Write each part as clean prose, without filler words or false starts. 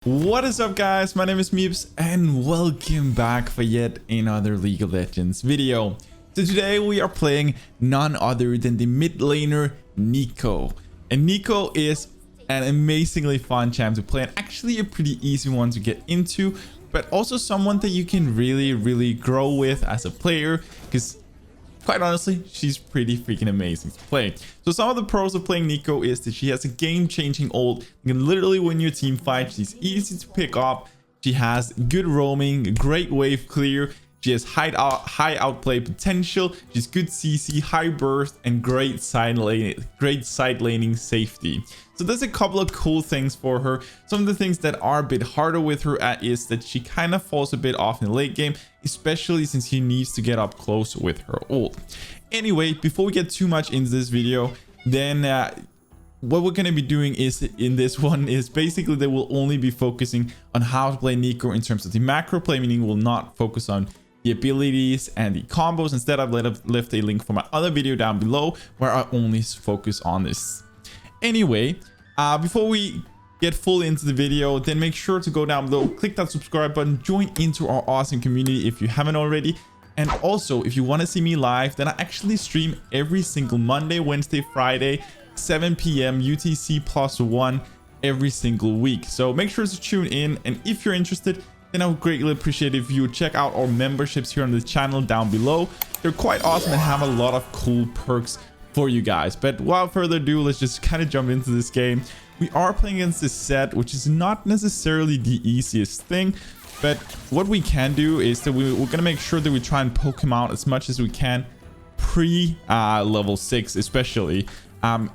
What is up, guys? My name is MipZ and welcome back for yet another League of Legends video. So today we are playing none other than the mid laner Neeko. And Neeko is an amazingly fun champ to play and actually a pretty easy one to get into, but also someone that you can really grow with as a player, because quite honestly, she's pretty freaking amazing to play. So some of the pros of playing Neeko is that she has a game-changing ult. You can literally win your team fight. She's easy to pick up. She has good roaming, great wave clear. She has high outplay potential. She's good CC, high burst, and great side laning safety. So there's a couple of cool things for her. Some of the things that are a bit harder with her is that she kind of falls a bit off in the late game, especially since she needs to get up close with her ult. Anyway, before we get too much into this video, then what we're going to be doing is in this one is basically that we'll only be focusing on how to play Neeko in terms of the macro play, meaning we'll not focus on the abilities and the combos. Instead, I've left a link for my other video down below where I only focus on this. Anyway, before we get fully into the video, then make sure to go down below, click that subscribe button, join into our awesome community if you haven't already. And also, if you want to see me live, then I actually stream every single Monday, Wednesday, Friday, 7 p.m. UTC +1 every single week. So make sure to tune in, and if you're interested, then I would greatly appreciate if you would check out our memberships here on the channel down below. They're quite awesome and have a lot of cool perks for you guys. But without further ado, let's just kind of jump into this game. We are playing against this set, which is not necessarily the easiest thing, but what we can do is that we're going to make sure that we try and poke him out as much as we can pre level 6, especially.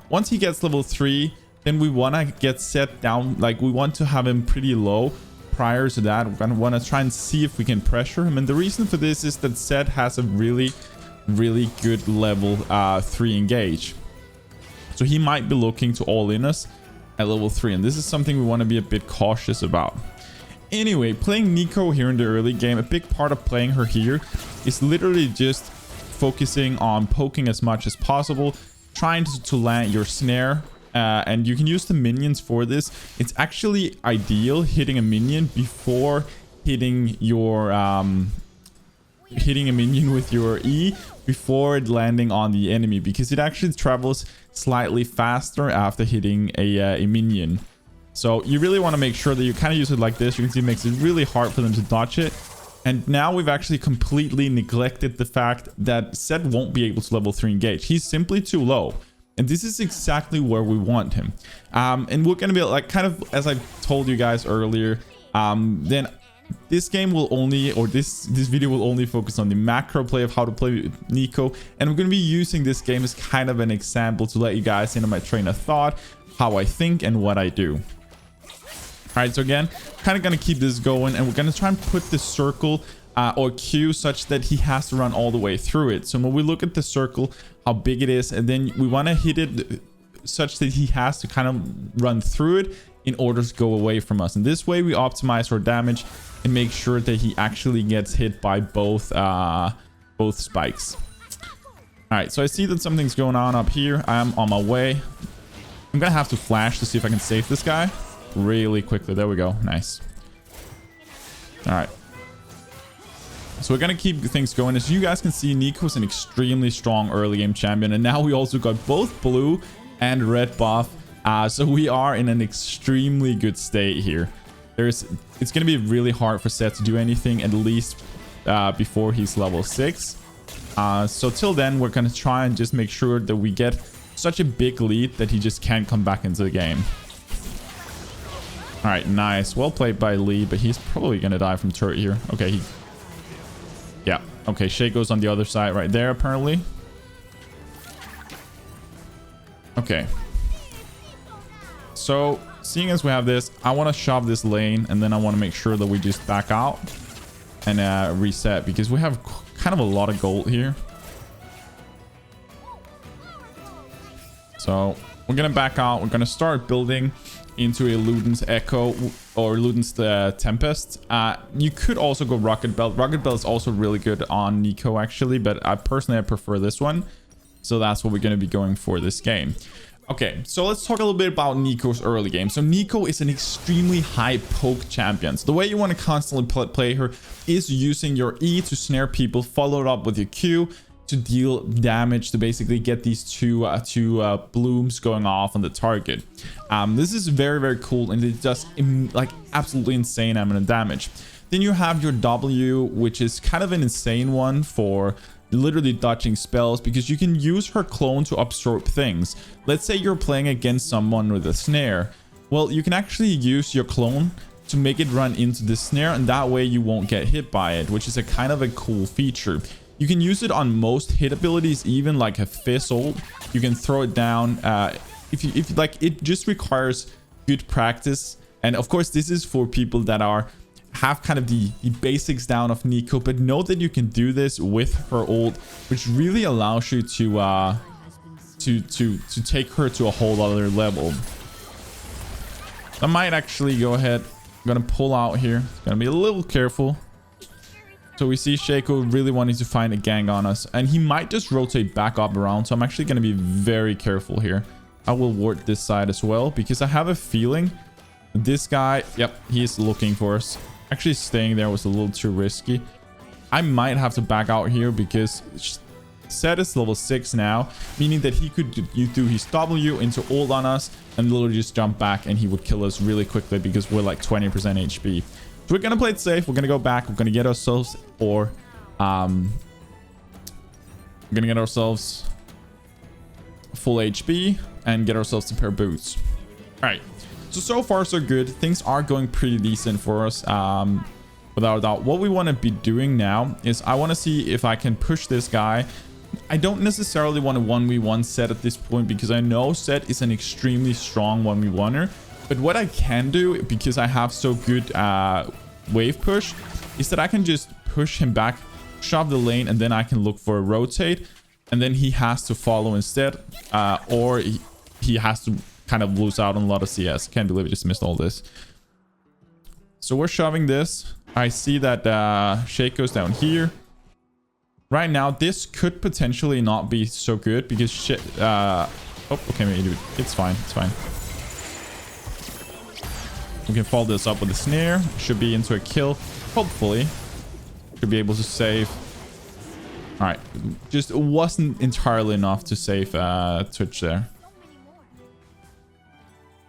Once he gets level 3, then we want to get set down, like we want to have him pretty low. Prior to that, we're going to want to try and see if we can pressure him, and the reason for this is that Zed has a really good level 3 engage, so he might be looking to all in us at level 3, and this is something we want to be a bit cautious about. Anyway, playing Neeko here in the early game, a big part of playing her here is literally just focusing on poking as much as possible, trying to land your snare. And you can use the minions for this. It's actually ideal hitting a minion before hitting your hitting a minion with your E before landing on the enemy, because it actually travels slightly faster after hitting a minion. So you really want to make sure that you kind of use it like this. You can see it makes it really hard for them to dodge it. And now we've actually completely neglected the fact that Zed won't be able to level 3 engage. He's simply too low. And this is exactly where we want him. And we're going to be like, kind of, as I told you guys earlier, then this game will only, or this video will only focus on the macro play of how to play Neeko. And I'm going to be using this game as kind of an example to let you guys into my train of thought, how I think and what I do. All right, so again, kind of going to keep this going, and we're going to try and put the circle or Q such that he has to run all the way through it. So when we look at the circle, how big it is, and then we want to hit it such that he has to kind of run through it in order to go away from us. And this way we optimize our damage and make sure that he actually gets hit by both spikes. All right, so I see that something's going on up here. I'm on my way. I'm gonna have to flash to see if I can save this guy really quickly. There we go. Nice. All right. So we're going to keep things going. As you guys can see, Neeko is an extremely strong early game champion. And now we also got both blue and red buff. So we are in an extremely good state here. It's going to be really hard for Zed to do anything, at least before he's level 6. So till then, we're going to try and just make sure that we get such a big lead that he just can't come back into the game. All right, nice. Well played by Lee, but he's probably going to die from turret here. Okay, yeah, okay, Shay goes on the other side right there, apparently. Okay. So, seeing as we have this, I want to shove this lane, and then I want to make sure that we just back out and reset, because we have kind of a lot of gold here. So, we're going to back out. We're going to start building into a Luden's Echo or Luden's Tempest. You could also go Rocket Belt. Rocket Belt is also really good on Neeko, actually, but I prefer this one. So that's what we're going to be going for this game. Okay, so let's talk a little bit about Neeko's early game. So Neeko is an extremely high poke champion. So the way you want to constantly play her is using your E to snare people, followed up with your Q to deal damage, to basically get these two blooms going off on the target. This is very, very cool, and it does like absolutely insane amount of damage. Then you have your W, which is kind of an insane one for literally dodging spells, because you can use her clone to absorb things. Let's say you're playing against someone with a snare. Well, you can actually use your clone to make it run into the snare, and that way you won't get hit by it, which is a kind of a cool feature. You can use it on most hit abilities, even like a fizzle. You can throw it down. If like, it just requires good practice. And of course, this is for people that have kind of the basics down of Neeko, but know that you can do this with her ult, which really allows you to take her to a whole other level. I might actually go ahead. I'm gonna pull out here. Gonna be a little careful. So we see Shaco really wanting to find a gang on us, and he might just rotate back up around. So I'm actually gonna be very careful here. I will ward this side as well, because I have a feeling this guy, yep, he's looking for us. Actually, staying there was a little too risky. I might have to back out here, because Zed is level 6 now, meaning that he could do his W into ult on us and literally just jump back, and he would kill us really quickly because we're like 20% HP. So we're gonna play it safe. We're gonna go back. We're gonna get ourselves we're gonna get ourselves full HP and get ourselves a pair of boots. All right. So far so good. Things are going pretty decent for us. Without a doubt. What we want to be doing now is I want to see if I can push this guy. I don't necessarily want to 1v1 Zed at this point, because I know Zed is an extremely strong 1v1er. But what I can do, because I have so good wave push, is that I can just push him back, shove the lane, and then I can look for a rotate, and then he has to follow instead, or he has to kind of lose out on a lot of CS. Can't believe I just missed all this. So we're shoving this. I see that Shaco's down here. Right now, this could potentially not be so good, because shit. Oh, okay, maybe it's fine. It's fine. We can follow this up with a snare. Should be into a kill. Hopefully. Should be able to save. Alright. Just wasn't entirely enough to save Twitch there.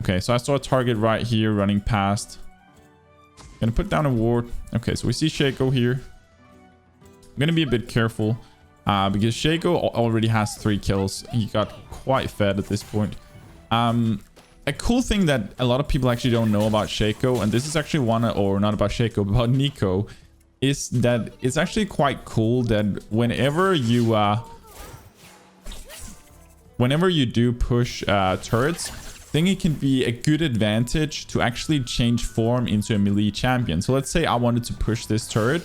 Okay, so I saw a target right here running past. Gonna put down a ward. Okay, so we see Shaco here. I'm gonna be a bit careful. Because Shaco already has 3 kills. He got quite fed at this point. A cool thing that a lot of people actually don't know about Shaco, and this is actually or not about Shaco, but about Neeko, is that it's actually quite cool that whenever you do push turrets, I think it can be a good advantage to actually change form into a melee champion. So let's say I wanted to push this turret,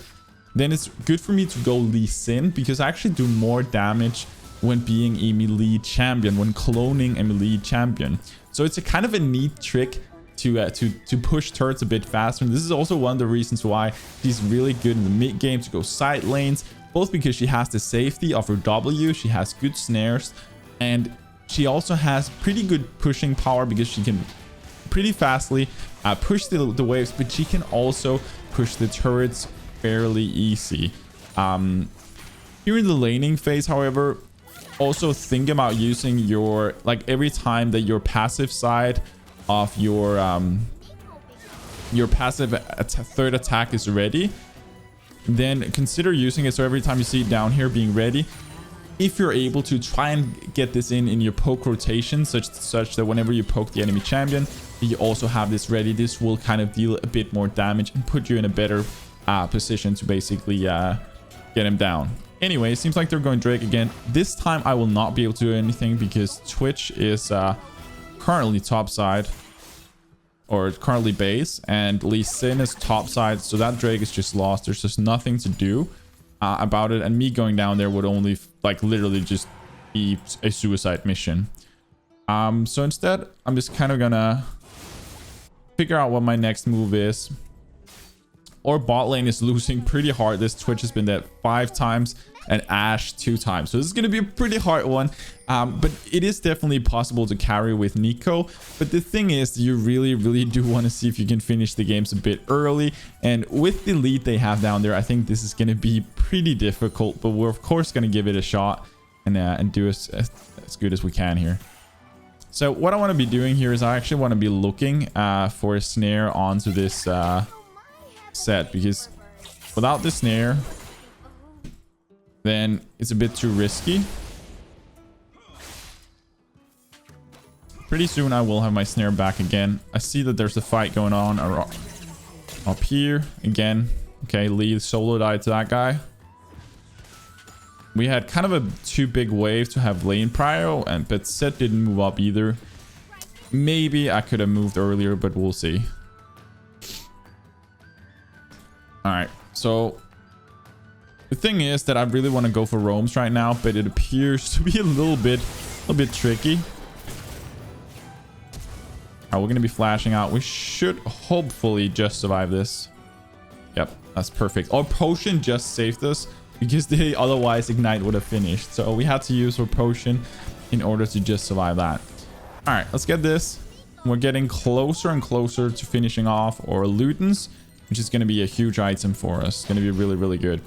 then it's good for me to go Lee Sin, because I actually do more damage when being a melee champion, when cloning a melee champion. So it's a kind of a neat trick to push turrets a bit faster. And this is also one of the reasons why she's really good in the mid game to go side lanes, both because she has the safety of her W, she has good snares, and she also has pretty good pushing power, because she can pretty fastly push the waves, but she can also push the turrets fairly easy. Here in the laning phase, however, also think about using your, like, every time that your passive side of your passive third attack is ready, then consider using it. So every time you see it down here being ready, if you're able to try and get this in your poke rotation, such that whenever you poke the enemy champion, you also have this ready. This will kind of deal a bit more damage and put you in a better position to basically get him down. Anyway, it seems like they're going Drake again. This time I will not be able to do anything, because Twitch is currently top side, or currently base, and Lee Sin is top side, so that Drake is just lost. There's just nothing to do about it, and me going down there would only like literally just be a suicide mission. So instead, I'm just kind of gonna figure out what my next move is. our bot lane is losing pretty hard. This Twitch has been dead 5 times and Ashe 2 times. So this is going to be a pretty hard one. But it is definitely possible to carry with Neeko. But the thing is, you really, really do want to see if you can finish the games a bit early. And with the lead they have down there, I think this is going to be pretty difficult. But we're, of course, going to give it a shot and do as good as we can here. So what I want to be doing here is I actually want to be looking for a snare onto this set. Because without the snare, then it's a bit too risky. Pretty soon I will have my snare back again. I see that there's a fight going on up here again. Okay, Lee solo died to that guy. We had kind of a too big wave to have lane prio, but Set didn't move up either. Maybe I could have moved earlier, but we'll see. All right, so the thing is that I really want to go for roams right now, but it appears to be a little bit tricky. All right, we're going to be flashing out. We should hopefully just survive this. Yep, that's perfect. Our potion just saved us because they otherwise Ignite would have finished. So we had to use our potion in order to just survive that. All right, let's get this. We're getting closer and closer to finishing off our Lutens, which is going to be a huge item for us. It's going to be really, really good.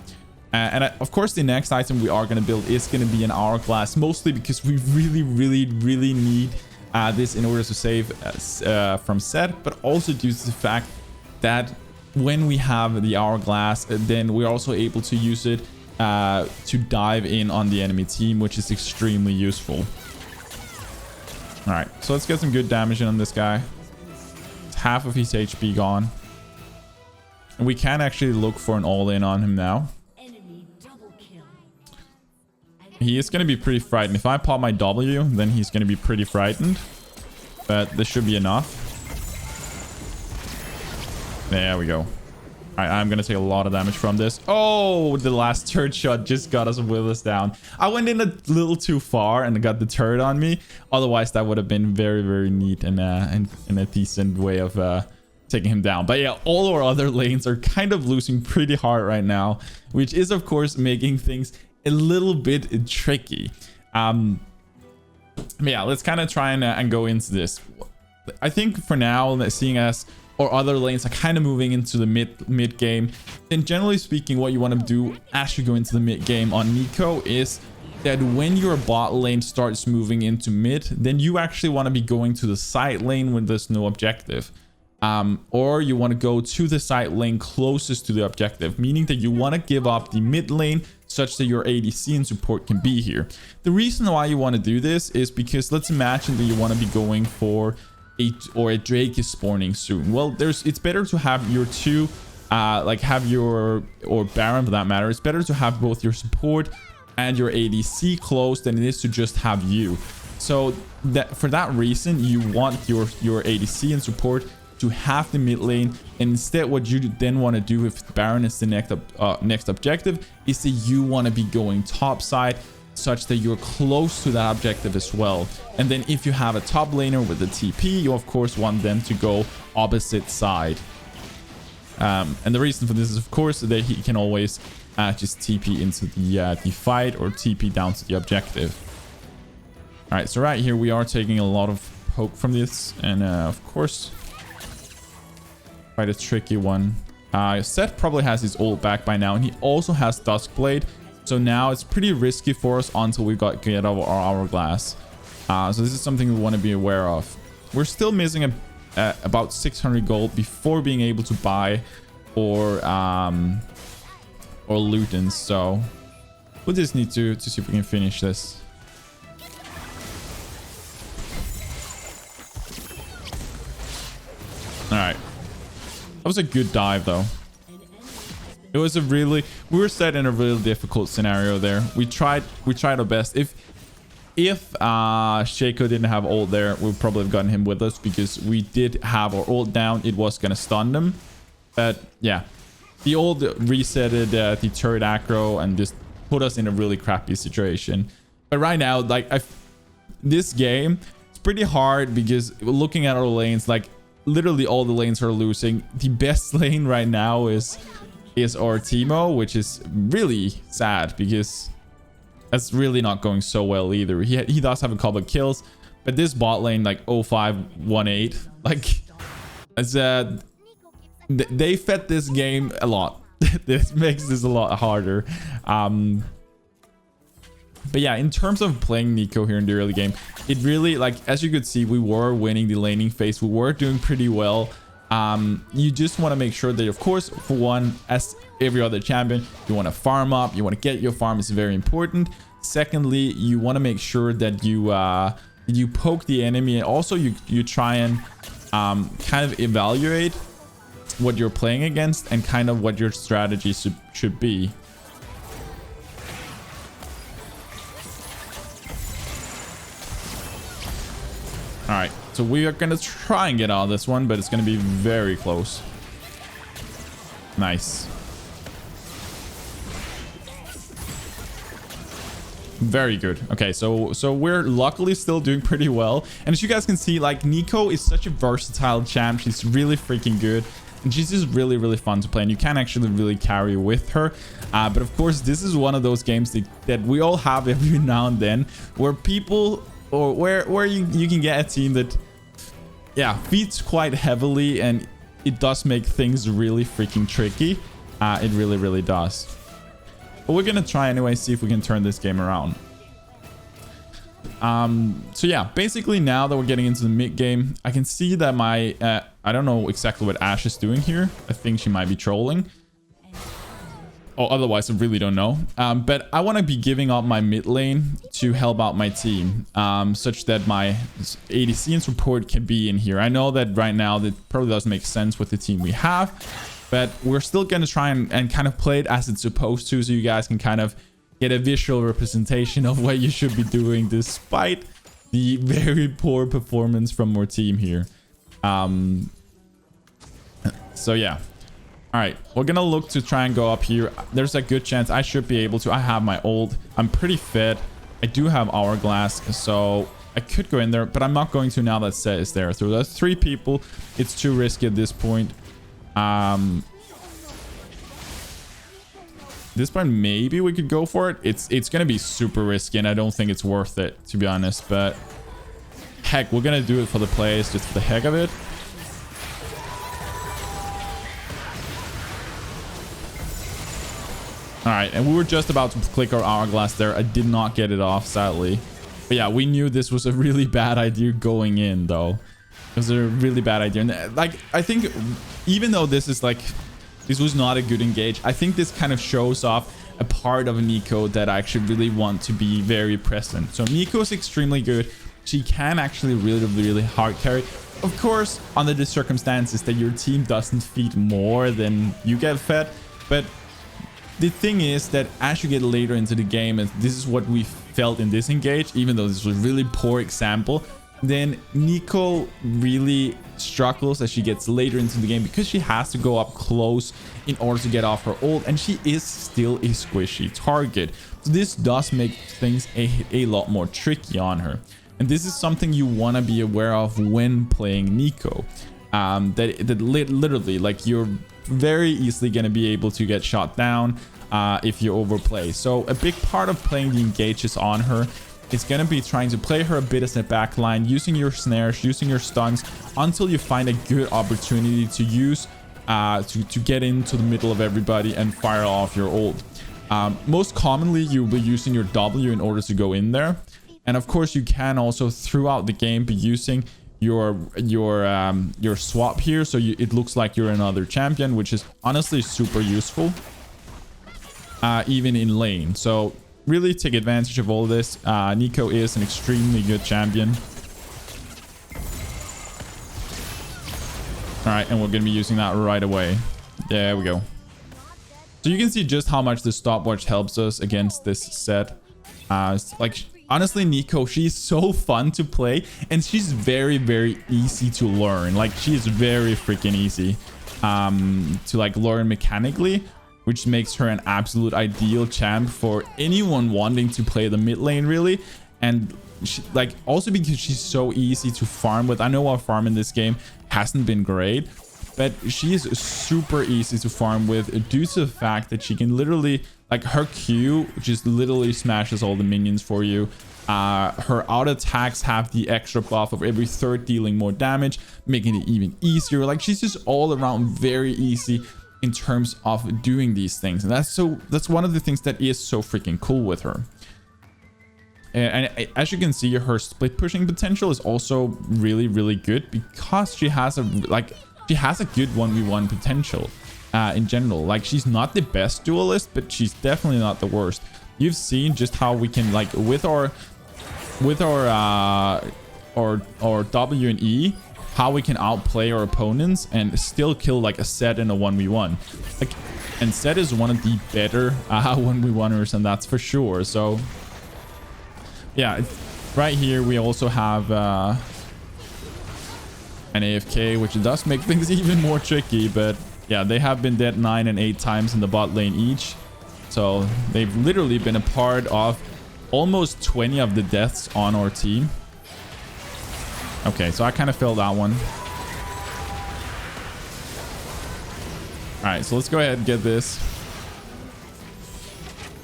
Of course, the next item we are going to build is going to be an hourglass, mostly because we really, really, really need this in order to save from Set, but also due to the fact that when we have the hourglass, then we're also able to use it to dive in on the enemy team, which is extremely useful. All right, so let's get some good damage in on this guy. It's half of his HP gone. And we can actually look for an all-in on him now. He is going to be pretty frightened. If I pop my W, then he's going to be pretty frightened. But this should be enough. There we go. All right, I'm going to take a lot of damage from this. Oh, the last turret shot just got us with us down. I went in a little too far and got the turret on me. Otherwise, that would have been very, very neat and a decent way of taking him down. But yeah, all our other lanes are kind of losing pretty hard right now, which is, of course, making things a little bit tricky. Yeah, let's kind of try and go into this. I think for now, seeing as our other lanes are kind of moving into the mid game, and generally speaking, what you want to do as you go into the mid game on Neeko is that when your bot lane starts moving into mid, then you actually want to be going to the side lane when there's no objective. Or you want to go to the side lane closest to the objective, meaning that you want to give up the mid lane such that your ADC and support can be here. The reason why you want to do this is because let's imagine that you want to be going for a Drake is spawning soon. Well, it's better to have your two, or Baron for that matter. It's better to have both your support and your ADC close than it is to just have you. So for that reason, you want your ADC and support to have the mid lane, and instead what you then want to do if Baron is the next objective is that you want to be going top side such that you're close to that objective as well. And then if you have a top laner with a TP, you of course want them to go opposite side. And the reason for this is of course that he can always just TP into the fight or TP down to the objective. All right, so right here we are taking a lot of poke from this, and of course quite a tricky one. Set probably has his ult back by now, and he also has Duskblade. So now it's pretty risky for us until we get over our hourglass. So this is something we want to be aware of. We're still missing about 600 gold before being able to buy or Lutens. So we'll just need to see if we can finish this. All right. That was a good dive though. It was we were set in a really difficult scenario there. We tried our best. If Shaco didn't have ult there, we would probably have gotten him with us because we did have our ult down. It was gonna stun them. But yeah, the ult resetted the turret aggro and just put us in a really crappy situation. But right now, like this game, it's pretty hard because looking at our lanes, like literally all the lanes are losing. The best lane right now is our Teemo, which is really sad because that's really not going so well either. He does have a couple of kills, but this bot lane like 0518, like as they fed this game a lot. This makes this a lot harder. But yeah, in terms of playing Neeko here in the early game, it really, like, as you could see, we were winning the laning phase. We were doing pretty well. You just want to make sure that, of course, for one, as every other champion, you want to farm up. You want to get your farm. Is very important. Secondly, you want to make sure that you poke the enemy, and also you try and kind of evaluate what you're playing against and kind of what your strategy should be. All right, so we are gonna try and get out of this one, but it's gonna be very close. Nice. Very good. Okay, so we're luckily still doing pretty well. And as you guys can see, like, Neeko is such a versatile champ. She's really freaking good. And she's just really, really fun to play. And you can actually really carry with her. But of course, this is one of those games that we all have every now and then, where people, or where you can get a team that, yeah, feeds quite heavily, and it does make things really freaking tricky. It really, really does. But we're gonna try anyway, see if we can turn this game around. So yeah, basically now that we're getting into the mid game, I can see that my I don't know exactly what Ashe is doing here. I think she might be trolling. Oh, otherwise I really don't know. But I want to be giving up my mid lane to help out my team, such that my ADC and support can be in here. I know that right now that probably doesn't make sense with the team we have, but we're still going to try and kind of play it as it's supposed to, so you guys can kind of get a visual representation of what you should be doing despite the very poor performance from our team here. So yeah. All right, we're gonna look to try and go up here. There's a good chance I should be able to. I have my ult. I'm pretty fit. I do have Hourglass, so I could go in there, but I'm not going to now that Set is there. So there's 3 people. It's too risky at this point. This point, maybe we could go for it. It's gonna be super risky, and I don't think it's worth it, to be honest. But heck, we're gonna do it for the plays, just for the heck of it. All right, and we were just about to click our Hourglass there. I did not get it off, sadly. But yeah, we knew this was a really bad idea going in, though. It was a really bad idea. And like, I think even though this is like, this was not a good engage, I think this kind of shows off a part of Neeko that I actually really want to be very present. So Neeko is extremely good. She can actually really, really hard carry. Of course, under the circumstances that your team doesn't feed more than you get fed. But the thing is that as you get later into the game, and this is what we felt in this engage, even though this was a really poor example, then Neeko really struggles as she gets later into the game because she has to go up close in order to get off her ult, and she is still a squishy target. So this does make things a lot more tricky on her. And this is something you want to be aware of when playing Neeko. That literally, like, you're very easily going to be able to get shot down if you overplay. So a big part of playing the engages on her is going to be trying to play her a bit as a backline, using your snares, using your stuns, until you find a good opportunity to use to get into the middle of everybody and fire off your ult. Most commonly, you'll be using your W in order to go in there. And of course, you can also throughout the game be using your swap here, so it looks like you're another champion, which is honestly super useful, even in lane. So really take advantage of all this. Neeko is an extremely good champion. All right, and we're gonna be using that right away. There we go. So you can see just how much the stopwatch helps us against this set. Like, honestly, Neeko, she's so fun to play, and she's very, very easy to learn. Like, she is very freaking easy to like learn mechanically, which makes her an absolute ideal champ for anyone wanting to play the mid lane, really. And she, like, also because she's so easy to farm with. I know our farm in this game hasn't been great, but she is super easy to farm with due to the fact that she can literally, like, her Q just literally smashes all the minions for you. Her auto attacks have the extra buff of every third dealing more damage, making it even easier. Like, she's just all around very easy in terms of doing these things, and that's one of the things that is so freaking cool with her. And as you can see, her split pushing potential is also really, really good because she has a good 1v1 potential in general. Like, she's not the best duelist, but she's definitely not the worst. You've seen just how we can, like, with our W and E, how we can outplay our opponents and still kill like a Zed in a 1v1. Like, and Zed is one of the better 1v1ers, and that's for sure. So yeah, right here we also have an AFK, which does make things even more tricky. But yeah, they have been dead 9 and 8 times in the bot lane each. So they've literally been a part of almost 20 of the deaths on our team. Okay, so I kind of failed that one. All right, so let's go ahead and get this.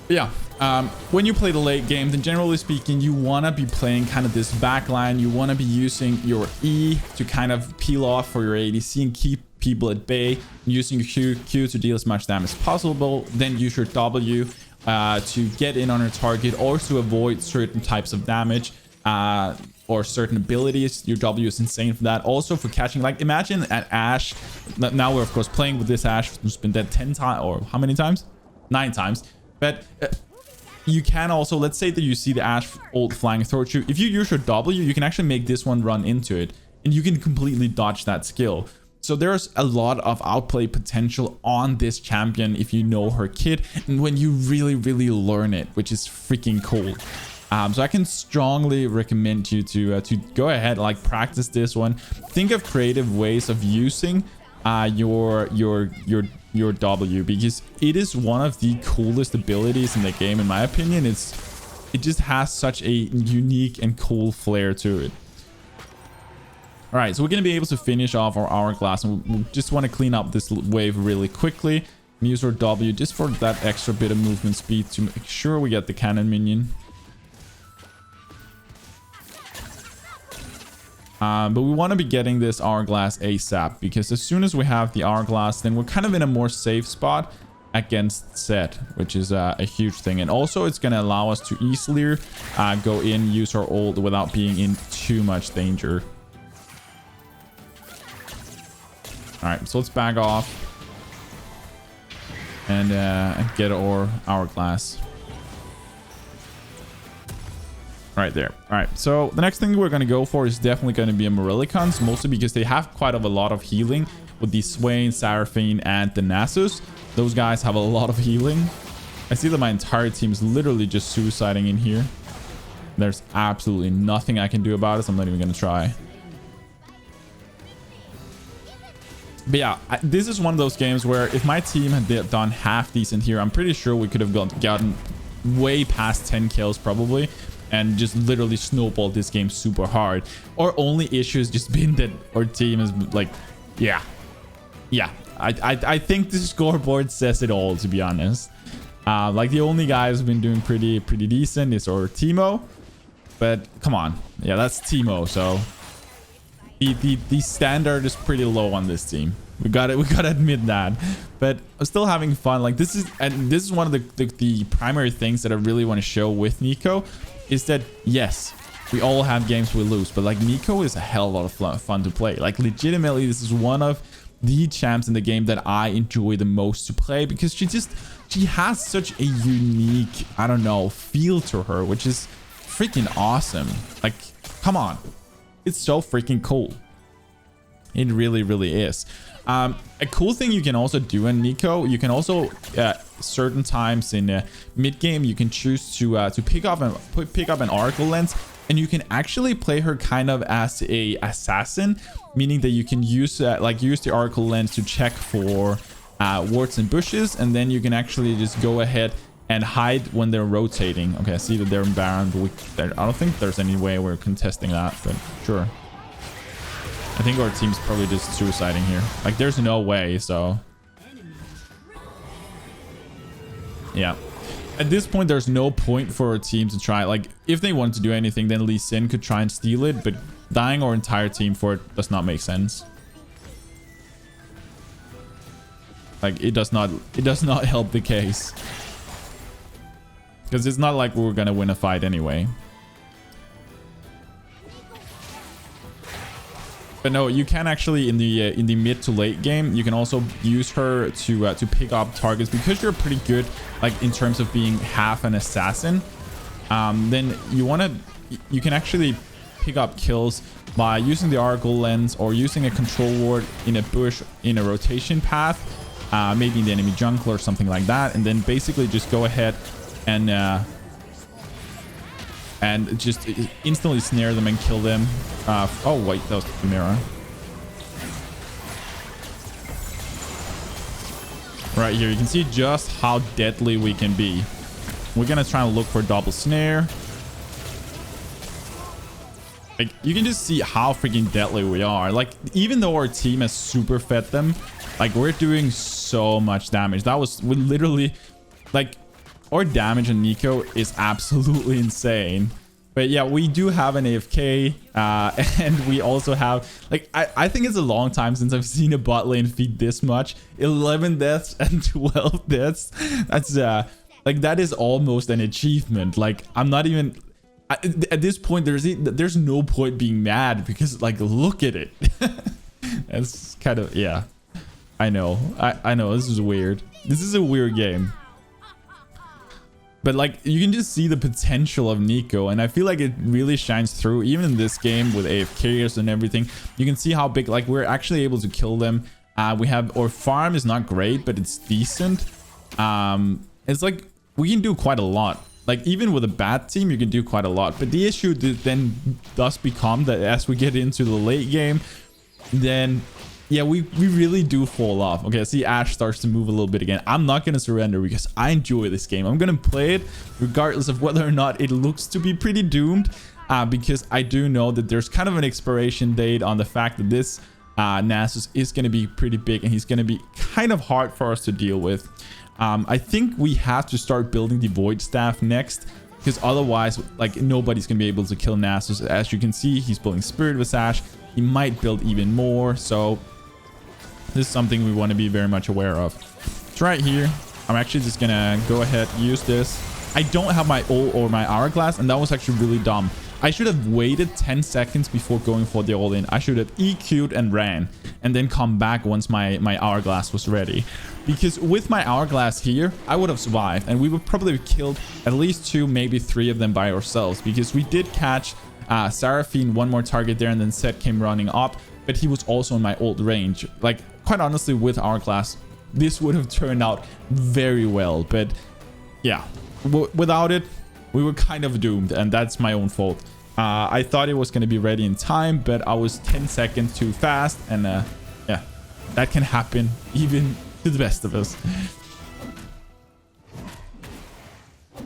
But yeah, when you play the late game, then generally speaking, you want to be playing kind of this backline. You want to be using your E to kind of peel off for your ADC and keep people at bay, using your Q to deal as much damage as possible, then use your W to get in on a target or to avoid certain types of damage or certain abilities. Your W is insane for that. Also for catching, like, imagine at Ashe, now we're of course playing with this Ashe who's been dead 10 times, or how many times? 9 times. But you can also, let's say that you see the Ashe ult flying towards you. If you use your W, you can actually make this one run into it, and you can completely dodge that skill. So there's a lot of outplay potential on this champion if you know her kit and when you really, really learn it, which is freaking cool. So I can strongly recommend you to go ahead, like, practice this one. Think of creative ways of using your W, because it is one of the coolest abilities in the game, in my opinion. It just has such a unique and cool flair to it. All right, so we're going to be able to finish off our hourglass, and we just want to clean up this wave really quickly. Use our W just for that extra bit of movement speed to make sure we get the cannon minion. But we want to be getting this hourglass ASAP, because as soon as we have the hourglass, then we're kind of in a more safe spot against Zed, which is a huge thing. And also it's going to allow us to easily go in, use our ult without being in too much danger. All right, so let's back off and get our hourglass. Right there. All right, so the next thing we're going to go for is definitely going to be a Morellicons, mostly because they have quite a lot of healing with the Swain, Seraphine, and the Nasus. Those guys have a lot of healing. I see that my entire team is literally just suiciding in here. There's absolutely nothing I can do about it, so I'm not even going to try. But yeah, this is one of those games where if my team had done half decent here, I'm pretty sure we could have gotten way past 10 kills probably, and just literally snowballed this game super hard. Our only issue has just been that our team is like, yeah. I think the scoreboard says it all, to be honest. Like, the only guy who's been doing pretty decent is our Teemo, but come on, yeah, that's Teemo, so the standard is pretty low on this team. We gotta admit that. But I'm still having fun. Like, this is one of the primary things that I really want to show with Neeko, is that yes, we all have games we lose, but like, Neeko is a hell of a lot of fun to play. Like, legitimately, this is one of the champs in the game that I enjoy the most to play, because she has such a unique, I don't know, feel to her, which is freaking awesome. Like, come on. It's so freaking cool. It really, really is. A cool thing you can also do in Neeko, you can also certain times in mid game, you can choose to pick up an oracle lens, and you can actually play her kind of as a assassin, meaning that you can use the oracle lens to check for wards and bushes, and then you can actually just go ahead and hide when they're rotating. Okay, I see that they're in Baron, but I don't think there's any way we're contesting that, but sure. I think our team's probably just suiciding here. Like, there's no way, so... Yeah. At this point, there's no point for our team to try. Like, if they want to do anything, then Lee Sin could try and steal it, but dying our entire team for it does not make sense. Like, it does not help the case. Because it's not like we're gonna win a fight anyway. But no, you can actually in the mid to late game, you can also use her to pick up targets because you're pretty good, like in terms of being half an assassin. Then you can actually pick up kills by using the Oracle lens or using a control ward in a bush in a rotation path, maybe in the enemy jungle or something like that, and then basically just go ahead and just instantly snare them and kill them. Oh wait, that was the mirror. Right here, you can see just how deadly we can be. We're gonna try and look for double snare. Like, you can just see how freaking deadly we are. Like, even though our team has super fed them, like, we're doing so much damage. We literally, like, our damage on Neeko is absolutely insane. But yeah, we do have an AFK, and we also have, like, I think it's a long time since I've seen a bot lane feed this much. 11 deaths and 12 deaths. That's, like, that is almost an achievement. Like, I'm not even... At this point, there's no point being mad because, like, look at it. It's kind of... Yeah. I know. I know. This is weird. This is a weird game. But, like, you can just see the potential of Neeko, and I feel like it really shines through even in this game with AFKs and everything. You can see how big, like, we're actually able to kill them. We have, our farm is not great, but it's decent. It's like we can do quite a lot. Like, even with a bad team, you can do quite a lot. But the issue then does become that as we get into the late game, then... Yeah, we really do fall off. Okay, see, Ashe starts to move a little bit again. I'm not going to surrender because I enjoy this game. I'm going to play it regardless of whether or not it looks to be pretty doomed. Because I do know that there's kind of an expiration date on the fact that this Nasus is going to be pretty big. And he's going to be kind of hard for us to deal with. I think we have to start building the Void Staff next. Because otherwise, like, nobody's going to be able to kill Nasus. As you can see, he's building Spirit Visage. He might build even more. So... this is something we want to be very much aware of. It's right here. I'm actually just gonna go ahead, use this. I don't have my ult or my hourglass, and that was actually really dumb. I should have waited 10 seconds before going for the all-in. I should have EQ'd and ran, and then come back once my hourglass was ready. Because with my hourglass here, I would have survived, and we would probably have killed at least 2, maybe 3 of them by ourselves. Because we did catch Seraphine, one more target there, and then Zed came running up. But he was also in my ult range. Like, quite honestly, with hourglass, this would have turned out very well. But yeah, without it, we were kind of doomed, and that's my own fault. I thought it was going to be ready in time, but I was 10 seconds too fast, and yeah, that can happen even to the best of us.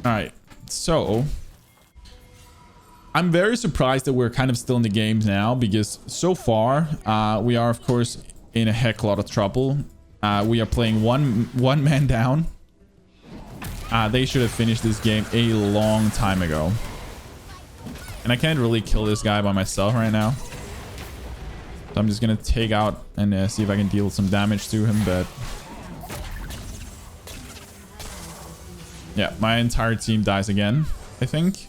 All right, so I'm very surprised that we're kind of still in the games now, because so far we are, of course, in a heck lot of trouble. We are playing one man down. They should have finished this game a long time ago. And I can't really kill this guy by myself right now. So I'm just going to take out and see if I can deal some damage to him. But yeah, my entire team dies again, I think.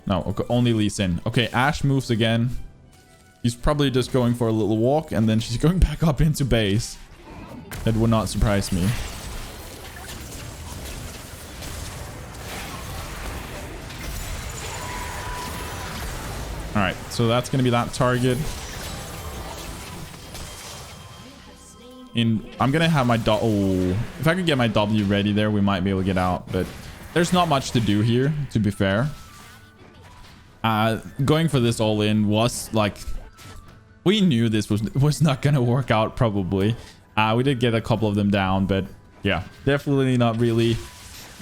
No, okay, only Lee Sin. Okay, Ashe moves again. He's probably just going for a little walk, and then she's going back up into base. That would not surprise me. Alright, so that's going to be that target. I'm going to have my... Oh, if I could get my W ready there, we might be able to get out. But there's not much to do here, to be fair. Going for this all-in was like... We knew this was not going to work out, probably. We did get a couple of them down, but yeah, definitely not really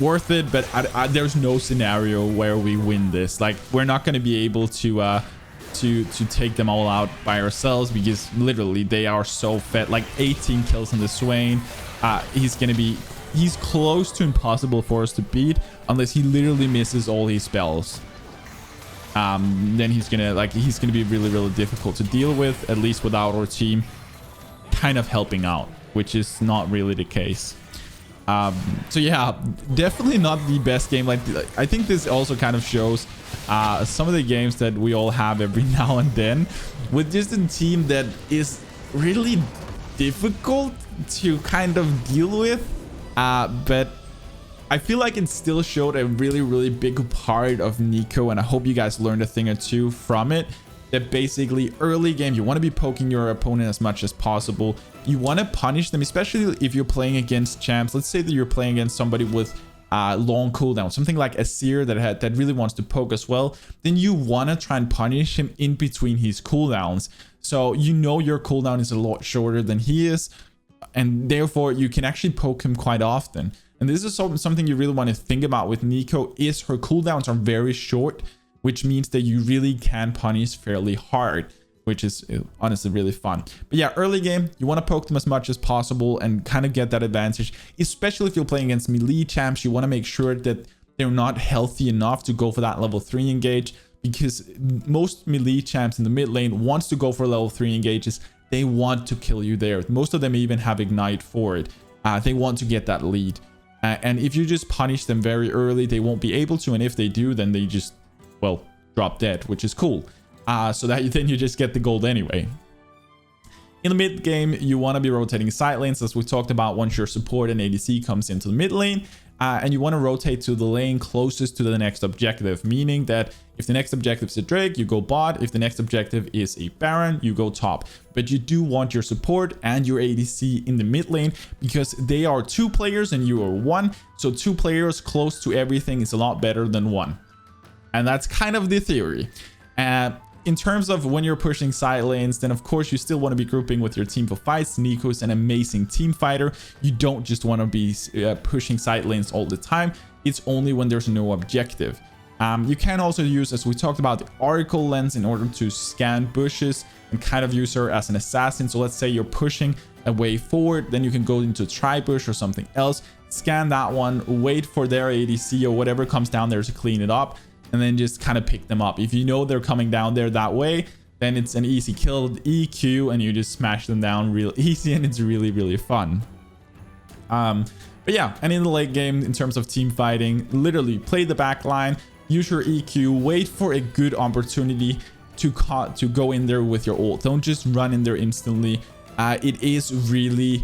worth it. But there's no scenario where we win this. Like, we're not going to be able to to take them all out by ourselves, because literally they are so fed. Like 18 kills on the Swain. He's close to impossible for us to beat unless he literally misses all his spells. Then he's gonna be really, really difficult to deal with, at least without our team kind of helping out, which is not really the case. So yeah, definitely not the best game. Like, I think this also kind of shows some of the games that we all have every now and then with just a team that is really difficult to kind of deal with, but I feel like it still showed a really, really big part of Neeko, and I hope you guys learned a thing or two from it. That basically early game, you want to be poking your opponent as much as possible. You want to punish them, especially if you're playing against champs. Let's say that you're playing against somebody with long cooldown, something like a seer that really wants to poke as well. Then you want to try and punish him in between his cooldowns, so you know your cooldown is a lot shorter than he is, and therefore you can actually poke him quite often. And this is something you really want to think about with Neeko, is her cooldowns are very short, which means that you really can punish fairly hard, which is honestly really fun. But yeah, early game, you want to poke them as much as possible and kind of get that advantage, especially if you're playing against melee champs. You want to make sure that they're not healthy enough to go for that level 3 engage, because most melee champs in the mid lane wants to go for level 3 engages. They want to kill you there. Most of them even have ignite for it. They want to get that lead. And if you just punish them very early, they won't be able to. And if they do, then they just, well, drop dead, which is cool. So that then you just get the gold anyway. In the mid game, you want to be rotating side lanes, as we talked about, once your support and ADC comes into the mid lane. And you want to rotate to the lane closest to the next objective, meaning that if the next objective is a Drake, you go bot. If the next objective is a Baron, you go top. But you do want your support and your ADC in the mid lane, because they are 2 players and you are 1. So 2 players close to everything is a lot better than 1. And that's kind of the theory. In terms of when you're pushing side lanes, then of course you still want to be grouping with your team for fights. Neeko is an amazing team fighter. You don't just want to be pushing side lanes all the time. It's only when there's no objective. You can also use, as we talked about, the Oracle lens in order to scan bushes and kind of use her as an assassin. So let's say you're pushing a way forward, then you can go into a tri-bush or something else, scan that one, wait for their ADC or whatever comes down there to clean it up, and then just kind of pick them up. If you know they're coming down there that way, then it's an easy kill, EQ, and you just smash them down real easy, and it's really, really fun. But yeah, and in the late game, in terms of team fighting, literally play the back line, use your EQ, wait for a good opportunity to go in there with your ult. Don't just run in there instantly. It is really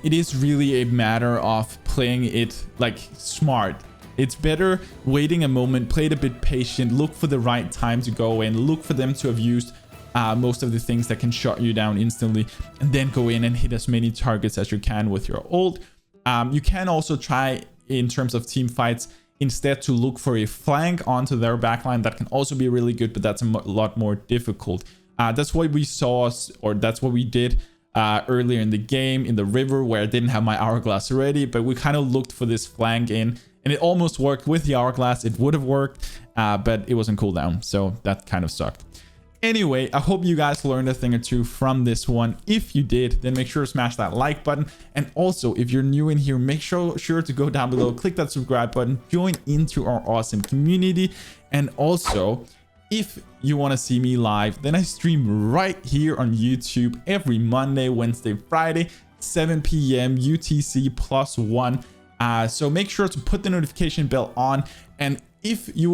a matter of playing it like smart. It's better waiting a moment, play it a bit patient, look for the right time to go in, look for them to have used most of the things that can shut you down instantly, and then go in and hit as many targets as you can with your ult. You can also try, in terms of team fights, instead to look for a flank onto their backline. That can also be really good, but that's a lot more difficult. That's what we saw, or that's what we did earlier in the game in the river, where I didn't have my hourglass ready, but we kind of looked for this flank in, and it almost worked with the hourglass. It would have worked, but it wasn't cooldown, so that kind of sucked. Anyway, I hope you guys learned a thing or two from this one. If you did, then make sure to smash that like button. And also, if you're new in here, make sure to go down below, click that subscribe button, join into our awesome community. And also, if you want to see me live, then I stream right here on YouTube every Monday, Wednesday, Friday, 7 p.m. UTC +1. So make sure to put the notification bell on. And if you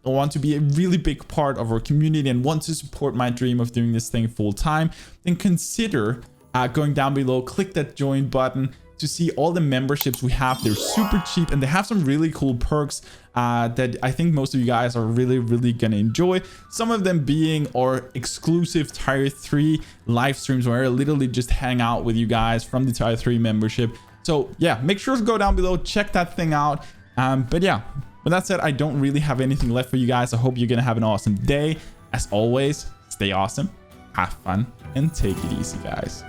want to be a really big part of our community and want to support my dream of doing this thing full time, then consider going down below, click that join button to see all the memberships we have. They're super cheap, and they have some really cool perks that I think most of you guys are really gonna enjoy. Some of them being our exclusive tier 3 live streams, where I literally just hang out with you guys from the tier 3 membership. So yeah, make sure to go down below, check that thing out. But yeah, with that said, I don't really have anything left for you guys. I hope you're gonna have an awesome day. As always, stay awesome, have fun, and take it easy, guys.